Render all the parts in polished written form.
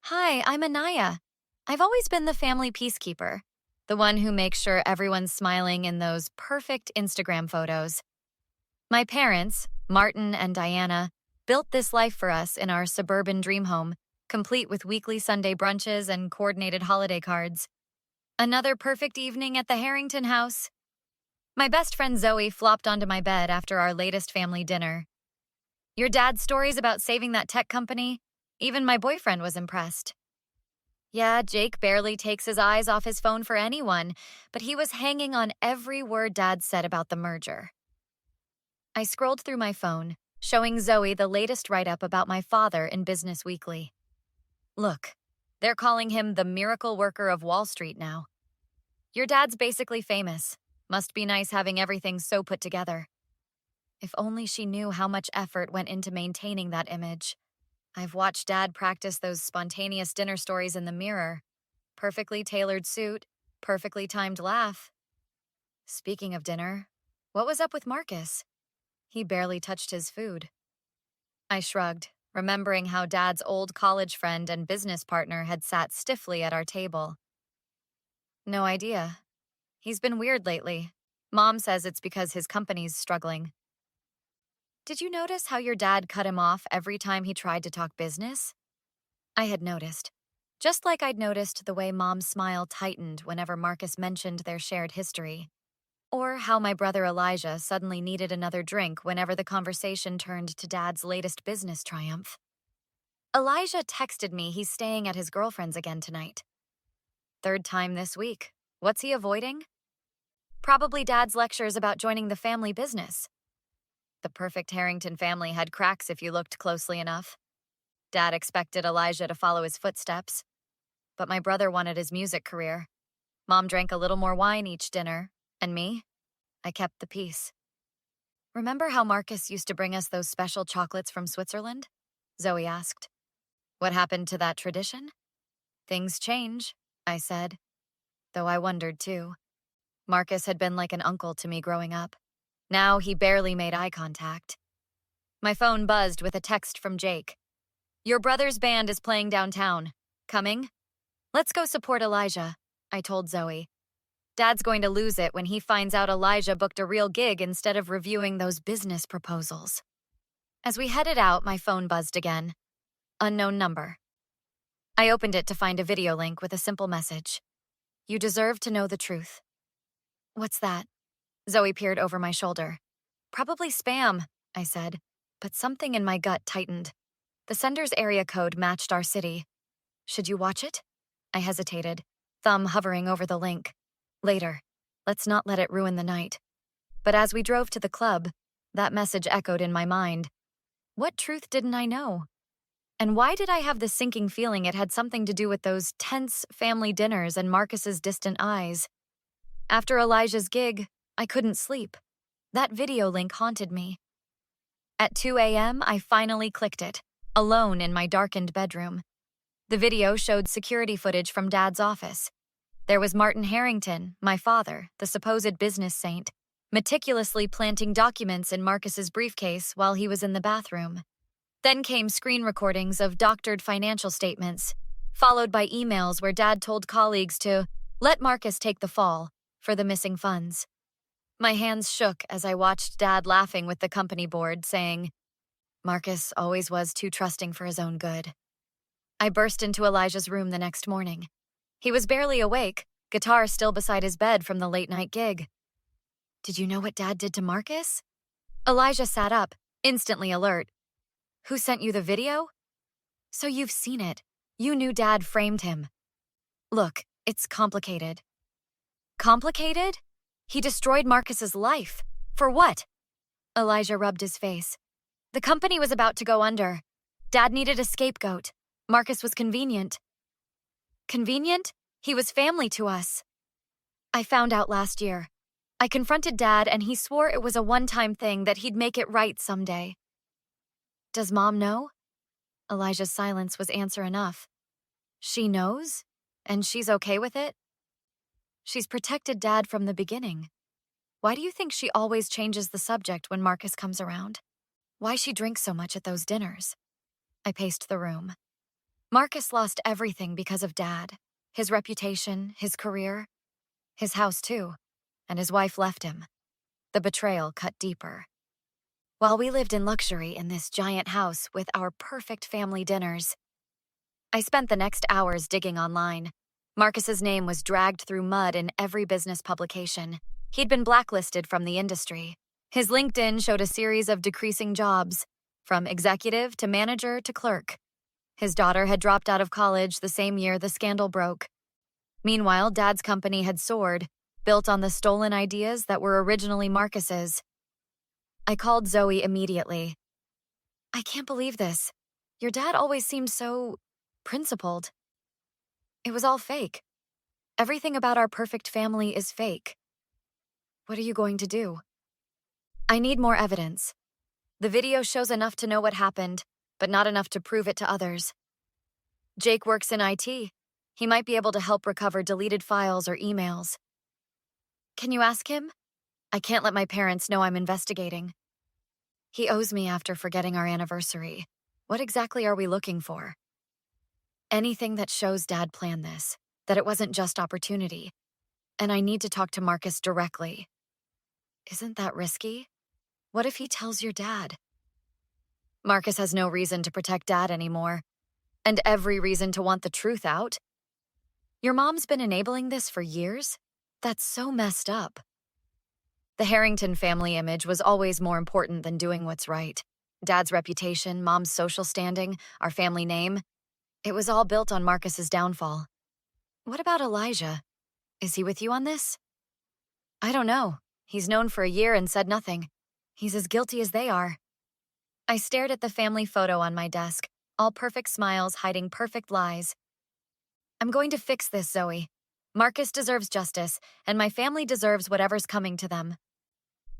Hi, I'm Annayia. I've always been the family peacekeeper, the one who makes sure everyone's smiling in those perfect Instagram photos. My parents, Martin and Diana, built this life for us in our suburban dream home, complete with weekly Sunday brunches and coordinated holiday cards. Another perfect evening at the Harrington house. My best friend Zoe flopped onto my bed after our latest family dinner. Your dad's stories about saving that tech company? Even my boyfriend was impressed. Yeah, Jake barely takes his eyes off his phone for anyone, but he was hanging on every word Dad said about the merger. I scrolled through my phone, showing Zoe the latest write-up about my father in Business Weekly. Look, they're calling him the miracle worker of Wall Street now. Your dad's basically famous. Must be nice having everything so put together. If only she knew how much effort went into maintaining that image. I've watched Dad practice those spontaneous dinner stories in the mirror. Perfectly tailored suit, perfectly timed laugh. Speaking of dinner, what was up with Marcus? He barely touched his food. I shrugged, remembering how Dad's old college friend and business partner had sat stiffly at our table. No idea. He's been weird lately. Mom says it's because his company's struggling. Did you notice how your dad cut him off every time he tried to talk business? I had noticed. Just like I'd noticed the way Mom's smile tightened whenever Marcus mentioned their shared history. Or how my brother Elijah suddenly needed another drink whenever the conversation turned to Dad's latest business triumph. Elijah texted me he's staying at his girlfriend's again tonight. Third time this week. What's he avoiding? Probably Dad's lectures about joining the family business. The perfect Harrington family had cracks if you looked closely enough. Dad expected Elijah to follow his footsteps, but my brother wanted his music career. Mom drank a little more wine each dinner, and me, I kept the peace. Remember how Marcus used to bring us those special chocolates from Switzerland? Zoe asked. What happened to that tradition? Things change, I said, though I wondered too. Marcus had been like an uncle to me growing up. Now he barely made eye contact. My phone buzzed with a text from Jake. Your brother's band is playing downtown. Coming? Let's go support Elijah, I told Zoe. Dad's going to lose it when he finds out Elijah booked a real gig instead of reviewing those business proposals. As we headed out, my phone buzzed again. Unknown number. I opened it to find a video link with a simple message. You deserve to know the truth. What's that? Zoe peered over my shoulder. Probably spam, I said, but something in my gut tightened. The sender's area code matched our city. Should you watch it? I hesitated, thumb hovering over the link. Later. Let's not let it ruin the night. But as we drove to the club, that message echoed in my mind. What truth didn't I know? And why did I have the sinking feeling it had something to do with those tense family dinners and Marcus's distant eyes? After Elijah's gig, I couldn't sleep. That video link haunted me. At 2 a.m., I finally clicked it, alone in my darkened bedroom. The video showed security footage from Dad's office. There was Martin Harrington, my father, the supposed business saint, meticulously planting documents in Marcus's briefcase while he was in the bathroom. Then came screen recordings of doctored financial statements, followed by emails where Dad told colleagues to let Marcus take the fall for the missing funds. My hands shook as I watched Dad laughing with the company board, saying, Marcus always was too trusting for his own good. I burst into Elijah's room the next morning. He was barely awake, guitar still beside his bed from the late-night gig. Did you know what Dad did to Marcus? Elijah sat up, instantly alert. Who sent you the video? So you've seen it. You knew Dad framed him. Look, it's complicated. Complicated? He destroyed Marcus's life. For what? Elijah rubbed his face. The company was about to go under. Dad needed a scapegoat. Marcus was convenient. Convenient? He was family to us. I found out last year. I confronted Dad and he swore it was a one-time thing that he'd make it right someday. Does Mom know? Elijah's silence was answer enough. She knows? And she's okay with it? She's protected Dad from the beginning. Why do you think she always changes the subject when Marcus comes around? Why she drinks so much at those dinners? I paced the room. Marcus lost everything because of Dad. His reputation, his career, his house too, and his wife left him. The betrayal cut deeper. While we lived in luxury in this giant house with our perfect family dinners, I spent the next hours digging online. Marcus's name was dragged through mud in every business publication. He'd been blacklisted from the industry. His LinkedIn showed a series of decreasing jobs, from executive to manager to clerk. His daughter had dropped out of college the same year the scandal broke. Meanwhile, Dad's company had soared, built on the stolen ideas that were originally Marcus's. I called Zoe immediately. "I can't believe this. Your dad always seemed so principled." "It was all fake. Everything about our perfect family is fake." "What are you going to do?" "I need more evidence. The video shows enough to know what happened, but not enough to prove it to others. Jake works in IT. He might be able to help recover deleted files or emails." "Can you ask him? I can't let my parents know I'm investigating." "He owes me after forgetting our anniversary. What exactly are we looking for?" "Anything that shows Dad planned this, that it wasn't just opportunity. And I need to talk to Marcus directly." "Isn't that risky? What if he tells your dad?" "Marcus has no reason to protect Dad anymore, and every reason to want the truth out. Your mom's been enabling this for years? That's so messed up." The Harrington family image was always more important than doing what's right. Dad's reputation, Mom's social standing, our family name. It was all built on Marcus's downfall. "What about Elijah? Is he with you on this?" "I don't know. He's known for a year and said nothing. He's as guilty as they are." I stared at the family photo on my desk, all perfect smiles hiding perfect lies. "I'm going to fix this, Zoe. Marcus deserves justice, and my family deserves whatever's coming to them."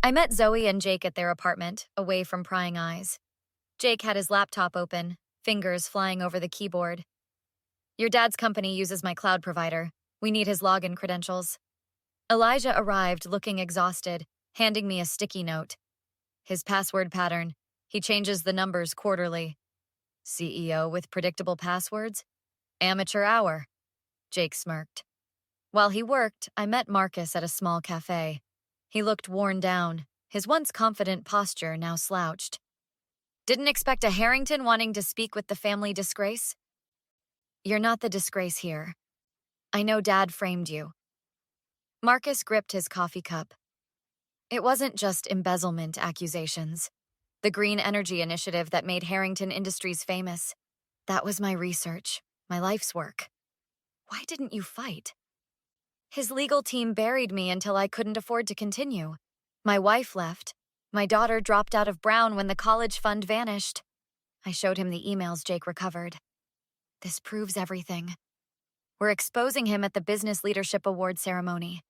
I met Zoe and Jake at their apartment, away from prying eyes. Jake had his laptop open, fingers flying over the keyboard. "Your dad's company uses my cloud provider. We need his login credentials." Elijah arrived looking exhausted, handing me a sticky note. "His password pattern. He changes the numbers quarterly." "CEO with predictable passwords? Amateur hour." Jake smirked. While he worked, I met Marcus at a small cafe. He looked worn down, his once confident posture now slouched. "Didn't expect a Harrington wanting to speak with the family disgrace?" "You're not the disgrace here. I know Dad framed you." Marcus gripped his coffee cup. "It wasn't just embezzlement accusations. The green energy initiative that made Harrington Industries famous. That was my research, my life's work." "Why didn't you fight?" "His legal team buried me until I couldn't afford to continue. My wife left. My daughter dropped out of Brown when the college fund vanished." I showed him the emails Jake recovered. "This proves everything. We're exposing him at the Business Leadership Award ceremony."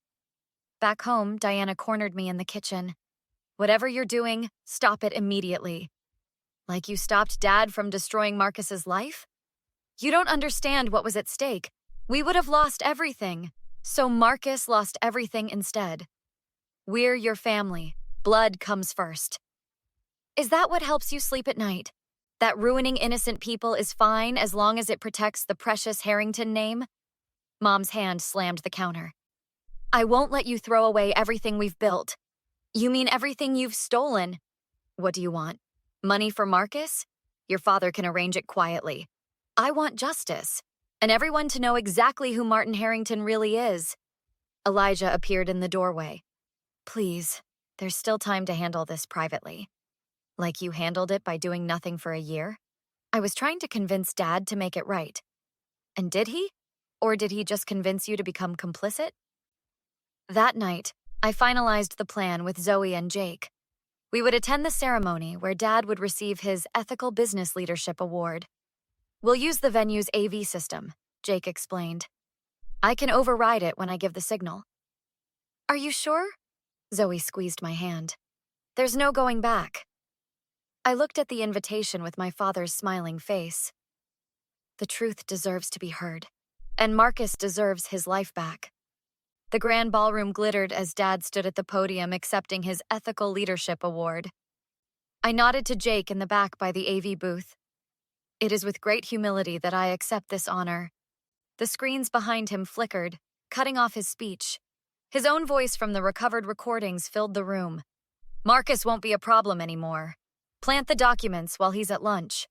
Back home, Diana cornered me in the kitchen. "Whatever you're doing, stop it immediately." "Like you stopped Dad from destroying Marcus's life? You don't understand what was at stake. We would have lost everything. So Marcus lost everything instead. We're your family. Blood comes first. Is that what helps you sleep at night? That ruining innocent people is fine as long as it protects the precious Harrington name?" Mom's hand slammed the counter. "I won't let you throw away everything we've built." "You mean everything you've stolen?" "What do you want? Money for Marcus? Your father can arrange it quietly. I want justice, and everyone to know exactly who Martin Harrington really is." Elijah appeared in the doorway. "Please, there's still time to handle this privately." "Like you handled it by doing nothing for a year?" "I was trying to convince Dad to make it right." "And did he? Or did he just convince you to become complicit?" That night, I finalized the plan with Zoe and Jake. We would attend the ceremony where Dad would receive his Ethical Business Leadership Award. "We'll use the venue's AV system," Jake explained. "I can override it when I give the signal." "Are you sure?" Zoe squeezed my hand. "There's no going back." I looked at the invitation with my father's smiling face. The truth deserves to be heard, and Marcus deserves his life back. The grand ballroom glittered as Dad stood at the podium accepting his Ethical Leadership Award. I nodded to Jake in the back by the AV booth. It is with great humility that I accept this honor. The screens behind him flickered, cutting off his speech. His own voice from the recovered recordings filled the room. Marcus won't be a problem anymore. Plant the documents while he's at lunch.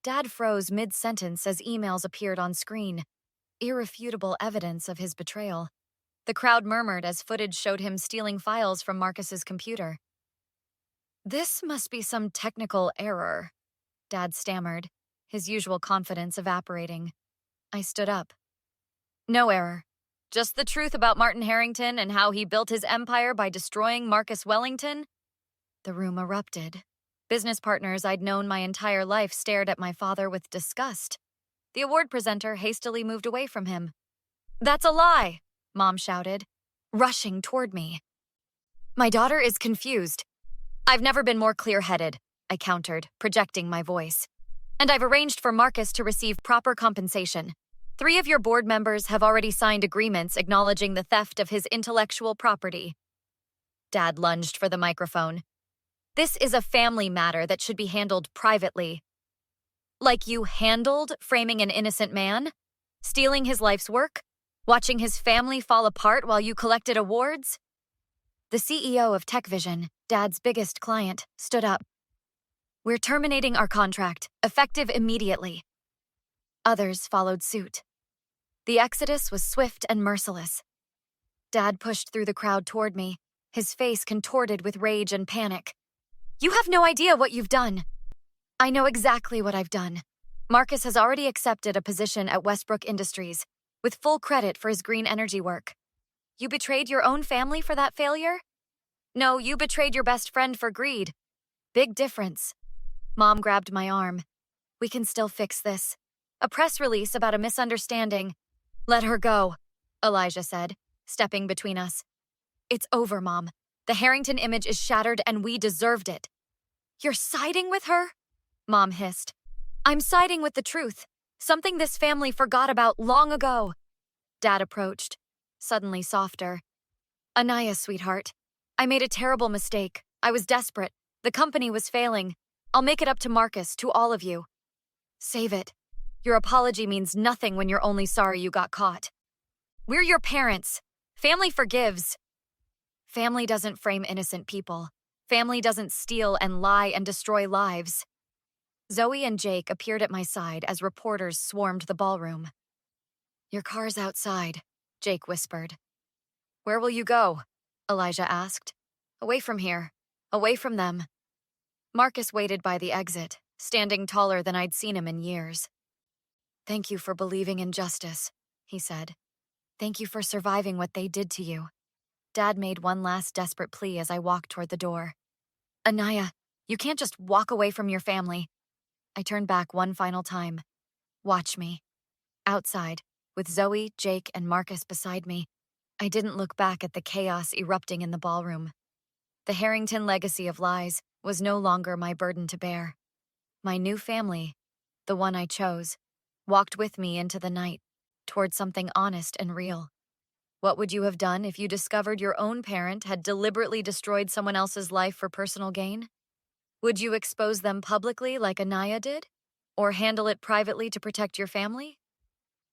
Dad froze mid-sentence as emails appeared on screen. Irrefutable evidence of his betrayal. The crowd murmured as footage showed him stealing files from Marcus's computer. This must be some technical error, Dad stammered, his usual confidence evaporating. I stood up. No error. Just the truth about Martin Harrington and how he built his empire by destroying Marcus Wellington? The room erupted. Business partners I'd known my entire life stared at my father with disgust. The award presenter hastily moved away from him. That's a lie, Mom shouted, rushing toward me. My daughter is confused. I've never been more clear-headed, I countered, projecting my voice. And I've arranged for Marcus to receive proper compensation. 3 of your board members have already signed agreements acknowledging the theft of his intellectual property. Dad lunged for the microphone. This is a family matter that should be handled privately. Like you handled framing an innocent man? Stealing his life's work? Watching his family fall apart while you collected awards? The CEO of TechVision, Dad's biggest client, stood up. We're terminating our contract, effective immediately. Others followed suit. The exodus was swift and merciless. Dad pushed through the crowd toward me, his face contorted with rage and panic. You have no idea what you've done. I know exactly what I've done. Marcus has already accepted a position at Westbrook Industries, with full credit for his green energy work. You betrayed your own family for that failure? No, you betrayed your best friend for greed. Big difference. Mom grabbed my arm. We can still fix this. A press release about a misunderstanding. Let her go, Elijah said, stepping between us. It's over, Mom. The Harrington image is shattered and we deserved it. You're siding with her? Mom hissed. I'm siding with the truth. Something this family forgot about long ago. Dad approached, suddenly softer. Annayia, sweetheart. I made a terrible mistake. I was desperate. The company was failing. I'll make it up to Marcus, to all of you. Save it. Your apology means nothing when you're only sorry you got caught. We're your parents. Family forgives. Family doesn't frame innocent people. Family doesn't steal and lie and destroy lives. Zoe and Jake appeared at my side as reporters swarmed the ballroom. Your car's outside, Jake whispered. Where will you go? Elijah asked. Away from here. Away from them. Marcus waited by the exit, standing taller than I'd seen him in years. Thank you for believing in justice, he said. Thank you for surviving what they did to you. Dad made one last desperate plea as I walked toward the door. Annayia, you can't just walk away from your family. I turned back one final time. Watch me. Outside, with Zoe, Jake, and Marcus beside me, I didn't look back at the chaos erupting in the ballroom. The Harrington legacy of lies was no longer my burden to bear. My new family, the one I chose, walked with me into the night, toward something honest and real. What would you have done if you discovered your own parent had deliberately destroyed someone else's life for personal gain? Would you expose them publicly like Annayia did? Or handle it privately to protect your family?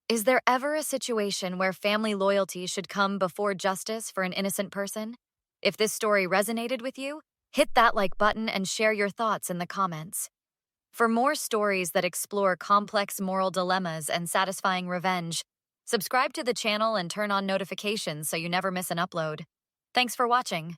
Is there ever a situation where family loyalty should come before justice for an innocent person? If this story resonated with you, hit that like button and share your thoughts in the comments. For more stories that explore complex moral dilemmas and satisfying revenge, subscribe to the channel and turn on notifications so you never miss an upload. Thanks for watching.